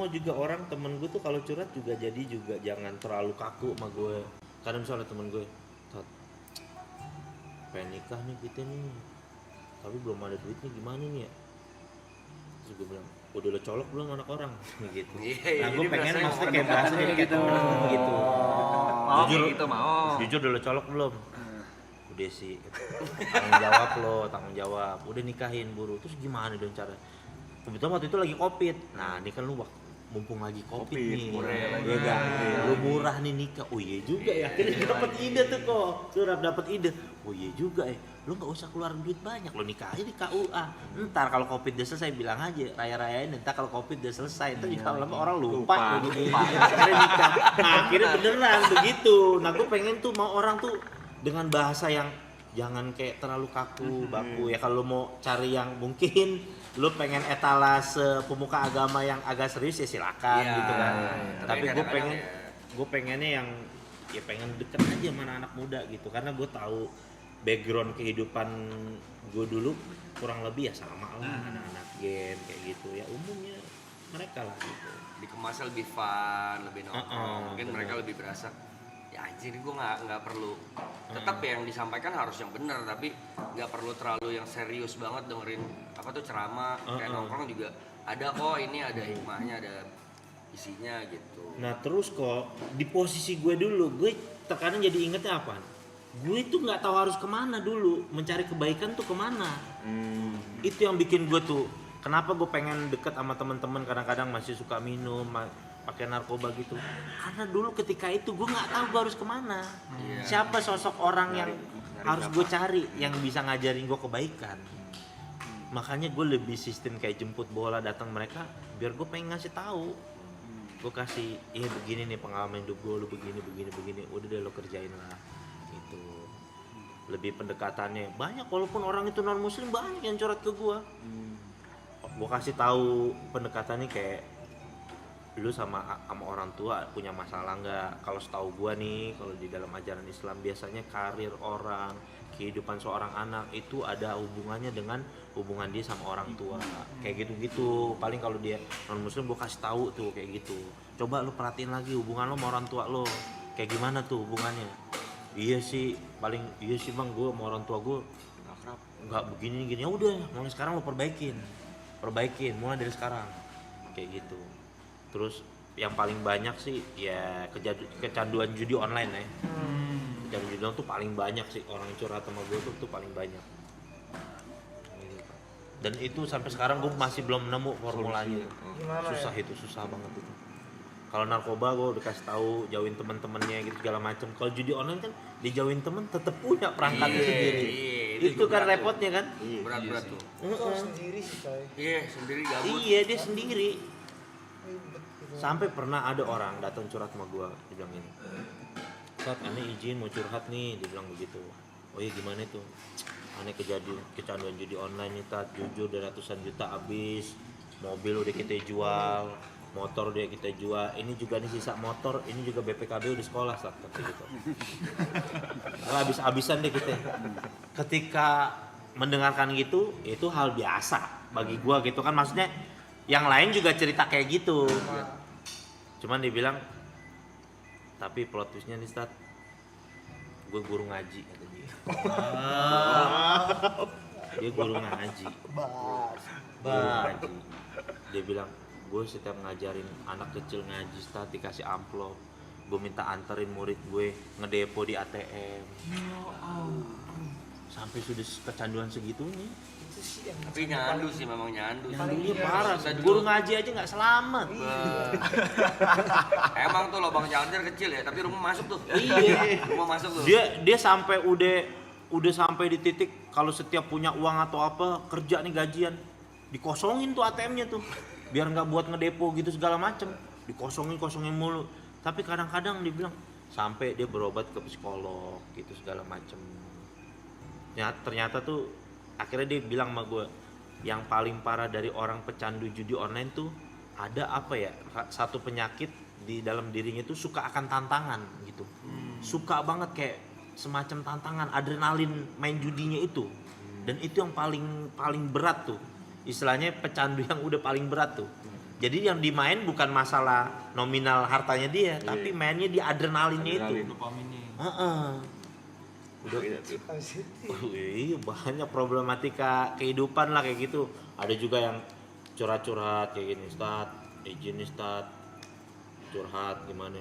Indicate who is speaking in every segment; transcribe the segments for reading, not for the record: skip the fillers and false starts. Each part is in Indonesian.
Speaker 1: mau juga orang temen gue tuh kalau curhat juga jadi juga jangan terlalu kaku sama gue. Karena misalnya temen gue, Tot, pengen nikah nih kita nih, tapi belum ada duitnya gimana nih ya? Terus gue bilang, udah lo colok belum anak orang? Gitu. Nah gue pengen maksudnya kayak bahasa jadi kayak temen gitu. Jujur
Speaker 2: gitu mau.
Speaker 1: Jujur udah lo colok belum? Udah sih. Tanggung jawab. Udah nikahin buru. Terus gimana dong cara? Kebetulan waktu itu lagi Covid. Nah, ini kan lu mumpung lagi Covid nih. Iya kan? Lu murah nih nikah. Oh iya juga ya. Akhirnya dapat ide tuh kok. Surap dapat ide. Oh iya juga ya. Lu enggak usah keluar duit banyak. Lu nikah aja di KUA. Ntar kalau Covid udah selesai bilang aja raya-rayain. Ntar kalau Covid udah selesai, ntar juga lama orang lupa. Akhirnya nikah. Nah, akhirnya beneran begitu. Nah, gue pengen tuh mau orang tuh dengan bahasa yang jangan kayak terlalu kaku, baku. Ya kalau mau cari yang mungkin lu pengen etalase pemuka agama yang agak serius ya silakan gitu kan. Tapi gue pengennya yang ya pengen deket aja sama anak muda gitu karena gue tahu background kehidupan gue dulu kurang lebih ya sama lah anak-anak game kayak gitu ya umumnya mereka lah gitu.
Speaker 2: Dikemasnya lebih fun, lebih nongkrong, mungkin mereka lebih berasa ya anjir gue nggak perlu tetap yang disampaikan harus yang benar tapi nggak perlu terlalu yang serius banget dengerin apa tuh ceramah kayak nongkrong juga ada kok ini ada hikmahnya ada isinya gitu.
Speaker 1: Nah terus kok di posisi gue dulu gue terkadang jadi ingetnya apa? Gue tuh nggak tahu harus kemana dulu mencari kebaikan tuh kemana. Itu yang bikin gue tuh kenapa gue pengen deket sama teman-teman kadang-kadang masih suka minum pakai narkoba gitu karena dulu ketika itu gue nggak tahu gue harus kemana. Siapa sosok orang yang harus gue cari yang bisa ngajarin gue kebaikan. Makanya gue lebih sistem kayak jemput bola datang mereka biar gue pengen ngasih tahu. Gue kasih begini nih pengalaman hidup gue lu begini udah deh lo kerjain lah gitu. Lebih pendekatannya banyak walaupun orang itu non muslim banyak yang curhat ke gue. Gue kasih tahu pendekatannya kayak lu sama orang tua punya masalah nggak? Kalau setahu gua nih, kalau di dalam ajaran Islam biasanya karir orang, kehidupan seorang anak itu ada hubungannya dengan hubungan dia sama orang tua. Kayak gitu-gitu. Paling kalau dia non muslim gua kasih tahu tuh kayak gitu. Coba lu perhatiin lagi hubungan lo sama orang tua lo. Kayak gimana tuh hubungannya? Iya sih bang gua sama orang tua gua nggak begini. Ya udah, mulai sekarang lo perbaikin mulai dari sekarang. Kayak gitu. Terus yang paling banyak sih ya kecanduan judi online ya. Kecanduan judi online tuh paling banyak sih orang curhat sama gue tuh paling banyak. Dan itu sampai sekarang gue masih belum nemu formulanya. Susah banget itu. Kalau narkoba gue udah kasih tahu jauhin teman-temannya gitu segala macam. Kalau judi online kan dijauhin teman tetap punya perangkatnya sendiri. Itu kan repotnya kan.
Speaker 2: Berat tuh.
Speaker 3: Sendiri sih coy.
Speaker 2: Sendiri gabut.
Speaker 1: Dia sendiri. Sampai pernah ada orang datang curhat sama gua, dia bilang ini, Tat, aneh izin mau curhat nih, dia bilang begitu. Oh iya gimana itu? Aneh kecanduan judi online nih Tat, jujur udah ratusan juta habis, mobil udah kita jual, motor udah kita jual, ini juga nih sisa motor, ini juga BPKB udah sekolah Tat, kata gitu. Habis-habisan deh kita. Ketika mendengarkan gitu, itu hal biasa bagi gua gitu kan, maksudnya yang lain juga cerita kayak gitu. Cuman dia bilang, tapi plot twistnya nih Stat, gue guru ngaji kata dia. Dia guru ngaji. Dia bilang, gue setiap ngajarin anak kecil ngaji Stat dikasih amplop, gue minta anterin murid gue ngedepo di ATM. Sampai sudah kecanduan segitunya.
Speaker 2: Tapi nyandu sih memang nyandu.
Speaker 1: Nyandunya parah. Guru ngaji aja nggak selamat.
Speaker 2: Emang tuh lubang charger kecil ya, tapi rumah masuk tuh.
Speaker 1: Iya.
Speaker 2: Rumah masuk tuh.
Speaker 1: Dia sampai udah sampai di titik kalau setiap punya uang atau apa kerja nih gajian dikosongin tuh ATM-nya tuh biar nggak buat ngedepo gitu segala macem, dikosongin mulu. Tapi kadang-kadang dia bilang sampai dia berobat ke psikolog gitu segala macem. Ya ternyata tuh akhirnya dia bilang sama gue yang paling parah dari orang pecandu judi online tuh ada apa ya, satu penyakit di dalam dirinya tuh suka akan tantangan gitu. Suka banget kayak semacam tantangan, adrenalin main judinya itu. Dan itu yang paling berat tuh, istilahnya pecandu yang udah paling berat tuh. Jadi yang dimain bukan masalah nominal hartanya dia, tapi mainnya di adrenalinnya itu.
Speaker 3: Dopaminnya.
Speaker 1: Udah. Iya, banyak problematika kehidupan lah kayak gitu. Ada juga yang curhat-curhat kayak gini, Ustad, izin nih Ustad, curhat gimana?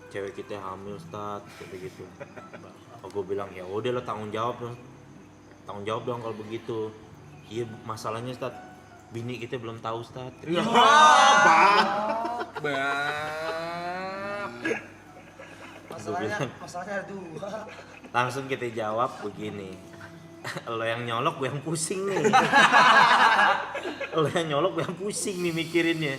Speaker 1: Cewek kita hamil Ustad, kayak gitu. Aku bilang ya udah lo tanggung jawab dong kalau begitu. Iya masalahnya Ustad, bini kita belum tahu Ustad.
Speaker 4: Ya, masalahnya ada dua.
Speaker 1: Langsung kita jawab begini. Lo yang nyolok gue yang pusing nih. Lo yang nyolok gue yang pusing nih mikirinnya.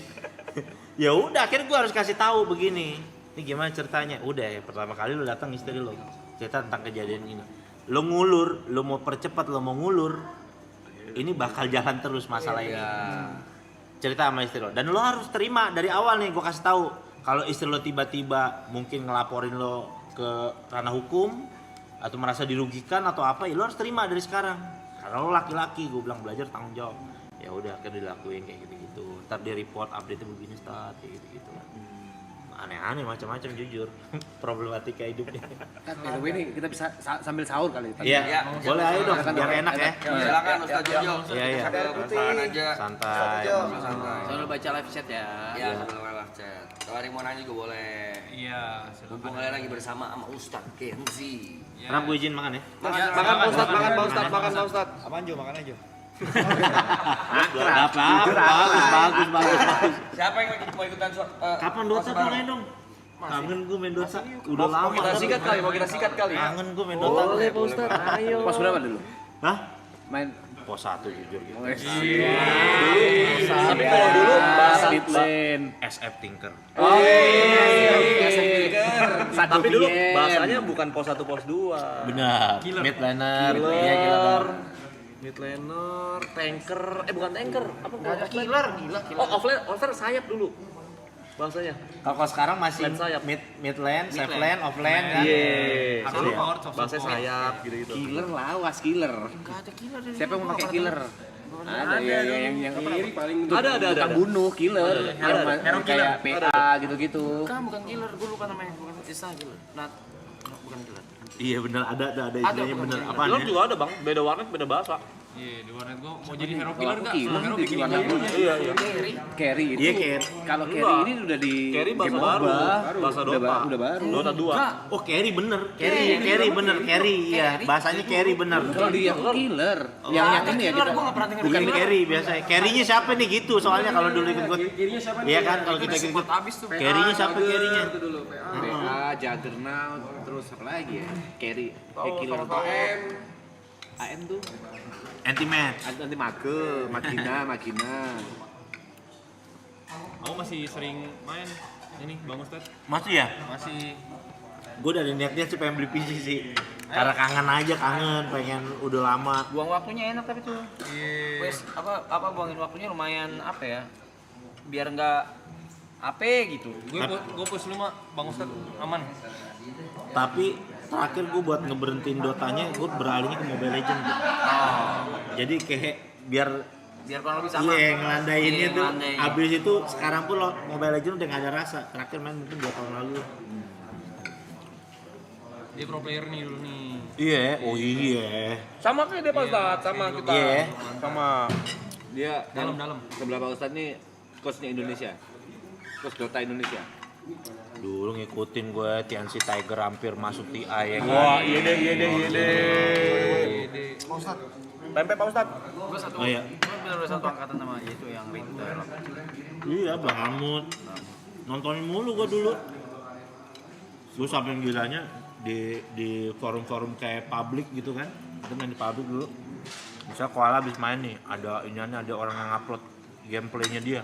Speaker 1: Ya udah akhirnya gue harus kasih tahu begini. Ini gimana ceritanya? Udah ya pertama kali lo datang istri lo cerita tentang kejadian ini. Lo ngulur, lo mau percepat, lo mau ngulur. Ini bakal jalan terus masalah ini. Cerita sama istri lo. Dan lo harus terima dari awal nih gue kasih tahu. Kalau istri lo tiba-tiba mungkin ngelaporin lo ke ranah hukum atau merasa dirugikan atau apa, ya lo harus terima dari sekarang. Karena lo laki-laki, gue bilang belajar tanggung jawab. Ya udah akhirnya dilakuin kayak gitu-gitu. Ntar dia report update begini start kayak gitu-gitu. Aneh-aneh macam-macam jujur. Problematika hidupnya.
Speaker 4: By ini kita bisa sambil sahur kali.
Speaker 1: Iya, boleh ayo dong biar enak ya.
Speaker 2: Silakan Ustaz Jojo.
Speaker 1: Iya.
Speaker 2: Santai aja.
Speaker 1: Santai.
Speaker 2: Selalu baca live chat ya. Iya, selalu live chat. Kalau ada yang mau nanya juga boleh.
Speaker 3: Iya,
Speaker 2: Mumpung kalian lagi bersama sama Ustaz Kenzi.
Speaker 1: Karena gue izin makan ya.
Speaker 4: Makan Pak Ustad, makan Pak Ustad.
Speaker 5: Apaan Jo, makan aja.
Speaker 1: Bagus.
Speaker 2: Siapa yang mau ikutan
Speaker 1: Kapan Dota dong main dong? Kangen gue main Dota. Udah lama.
Speaker 4: Mau kita sikat kali.
Speaker 1: Kangen gue main Dota.
Speaker 4: Boleh Pak Ustad, ayo. Pos berapa dulu?
Speaker 1: Hah?
Speaker 4: Main
Speaker 1: Pos 1 jujur gitu.
Speaker 4: Tapi kalau dulu bahas mid lane.
Speaker 1: SF Tinker.
Speaker 4: Tapi dulu bahasanya bukan pos 1 pos 2.
Speaker 1: Benar. Mid laner.
Speaker 4: Killer. Mid laner, tanker, bukan tanker, apa? Killer, gila. Oh, offlane sayap dulu. Bahasanya.
Speaker 1: Kalau sekarang masih
Speaker 4: Lane sayap.
Speaker 1: mid lane, safe lane, off lane kan.
Speaker 4: Iya.
Speaker 3: Bahasanya
Speaker 4: sayap gitu-gitu. Killer lawas killer. Enggak ada killer. Siapa yang mau pakai killer? Ada yang iri paling ada. Tukang bunuh killer. Ada kayak PA gitu-gitu.
Speaker 6: Bukan killer, gue lupa namanya, bukan istilah killer. Bukan killer.
Speaker 1: Iya benar ada istilahnya benar. Apaan ya?
Speaker 4: juga ada, Bang. Beda warnet, beda bahasa.
Speaker 3: Iya, di warnet gua mau jadi hero killer enggak?
Speaker 4: Killer
Speaker 3: Hero
Speaker 4: di
Speaker 3: bikin
Speaker 4: warnet. Iya. Carry itu.
Speaker 1: Iya, carry.
Speaker 4: Kalau carry ini udah di
Speaker 5: Carry bahasa
Speaker 4: game
Speaker 5: baru.
Speaker 4: MOBA.
Speaker 5: Bahasa Dota.
Speaker 4: Udah baru.
Speaker 5: Dota 2.
Speaker 1: Oh carry bener, carry bener, carry iya. Bahasanya carry bener.
Speaker 4: Kalau di yang killer, yang nyakin ya kita.
Speaker 1: Bukan carry biasanya. Carry-nya siapa nih gitu soalnya kalau dulu ikut. Iya kan kalau kita ikut. Carry-nya siapa carry-nya?
Speaker 4: PA, Juggernaut, terus apa lagi ya? Carry, killer AM tuh.
Speaker 1: Anti-match.
Speaker 4: Nanti Makina.
Speaker 3: Aku masih sering main ini Bang Ustad.
Speaker 1: Masih ya?
Speaker 3: Masih
Speaker 1: Gue dari niatnya sih pengen beli PC sih. Karena kangen, pengen udah lama.
Speaker 6: Buang waktunya enak tapi tuh. Wes apa buangin waktunya lumayan apa ya? Biar nggak AP gitu.
Speaker 3: gue push 5 Bang Ustad aman.
Speaker 1: Tapi terakhir gue buat ngeberhentiin Dotanya, gue beralihnya ke Mobile Legends. Jadi kayak biar
Speaker 6: kurang lebih sama.
Speaker 1: iya ngelandainnya
Speaker 6: Iya,
Speaker 1: tuh.
Speaker 6: ngelandain.
Speaker 1: Abis itu sekarang pun lo Mobile Legends udah gak ada rasa. Terakhir main mungkin 2 tahun lalu.
Speaker 3: Dia pro player nih dulu nih.
Speaker 1: Iya, oh iya.
Speaker 4: Sama kayak dia Pak Ustad, sama kita.
Speaker 1: Iya.
Speaker 4: Sama dia
Speaker 3: Dalam.
Speaker 4: sebelah Pak Ustad nih coachnya Indonesia. Coach Dota Indonesia.
Speaker 1: Dulu ngikutin gue TNC Tiger hampir masuk TI ya kan.
Speaker 4: Wah, iya deh. Pempek Pak Ustad.
Speaker 6: Gue satu.
Speaker 1: Oh iya.
Speaker 6: Gue benar-benar satu angkatan sama itu yang Winter.
Speaker 1: Iya, Bang Amut. Nontonin mulu gue dulu. Gue sampai gilanya di forum-forum kayak publik gitu kan. Itu main di publik dulu. Bisa Koala habis main nih, ada orang yang upload gameplaynya dia.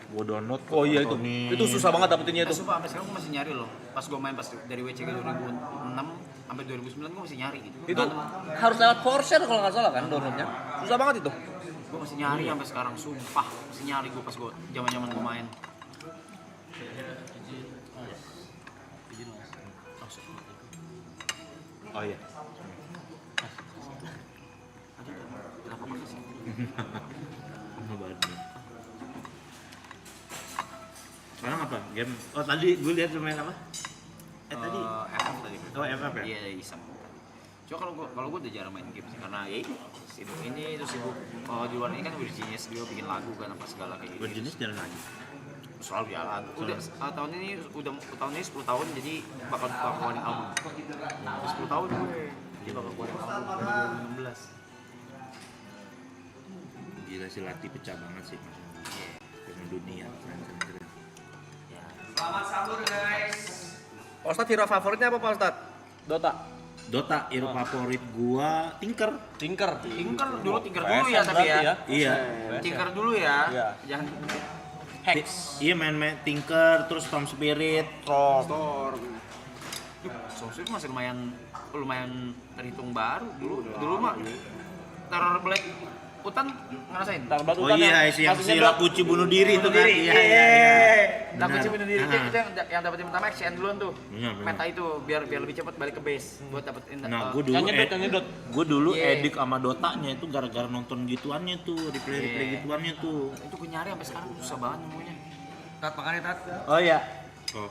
Speaker 1: Gue download.
Speaker 5: Oh iya itu.
Speaker 1: tontonin.
Speaker 5: Itu susah banget dapetinnya itu.
Speaker 6: Sumpah sampai sekarang gue masih nyari loh. Pas gue main dari WCG 2006 sampai 2009 gue masih nyari gitu.
Speaker 5: Itu harus lewat Forshare kalau nggak salah kan downloadnya. Susah banget itu.
Speaker 6: Gue masih nyari sampai sekarang, sumpah masih nyari gue pas gue zaman gue main.
Speaker 1: Oh iya. Sekarang apa? Game. Oh tadi gue lihat lu main apa? Tadi.
Speaker 6: FF tadi.
Speaker 1: Oh FF ya?
Speaker 6: Iya, iseng. Cuma kalau gue udah jarang main game sih karena ya sibuk ini terus sibuk kalau di luar ini kan udah Genius dia bikin lagu kan apa segala kayak gitu.
Speaker 1: Berjenis jalan lagi.
Speaker 6: Selalu jalan. Udah tahun ini 10 tahun jadi bakal keluarin album. 10 tahun gue. Dia bakal keluarin album 2016.
Speaker 1: Gila si Lati pecah banget sih dengan dunia keren.
Speaker 2: Selamat sahur guys.
Speaker 5: Pak Ustadz hero favoritnya apa Pak Ustadz? Dota.
Speaker 1: Hero favorit gua Tinker.
Speaker 5: Tinker
Speaker 6: Dulu Tinker dulu ya tapi ya.
Speaker 1: Iya.
Speaker 6: Tinker dulu ya.
Speaker 5: Iya.
Speaker 6: Jangan
Speaker 5: Hex.
Speaker 1: Iya main Tinker terus Storm Spirit.
Speaker 6: Storm Spirit masih lumayan terhitung baru dulu mah. Terror Black Hutan ngerasain?
Speaker 1: Oh iya, yang si Lakuchi bunuh diri itu kan. Iya.
Speaker 6: Lakuchi bunuh diri itu yang dapetin pertama XCN duluan tuh.
Speaker 1: Benar.
Speaker 6: Meta itu biar lebih cepat balik ke base buat dapetin.
Speaker 1: Nah, gue dulu gue dulu edik sama Dotanya itu gara-gara nonton gituannya tuh, replay gituannya tuh.
Speaker 6: Itu gue nyari sampai sekarang susah banget nemunya.
Speaker 2: Tat makan ya Tat.
Speaker 1: Oh iya. Oh.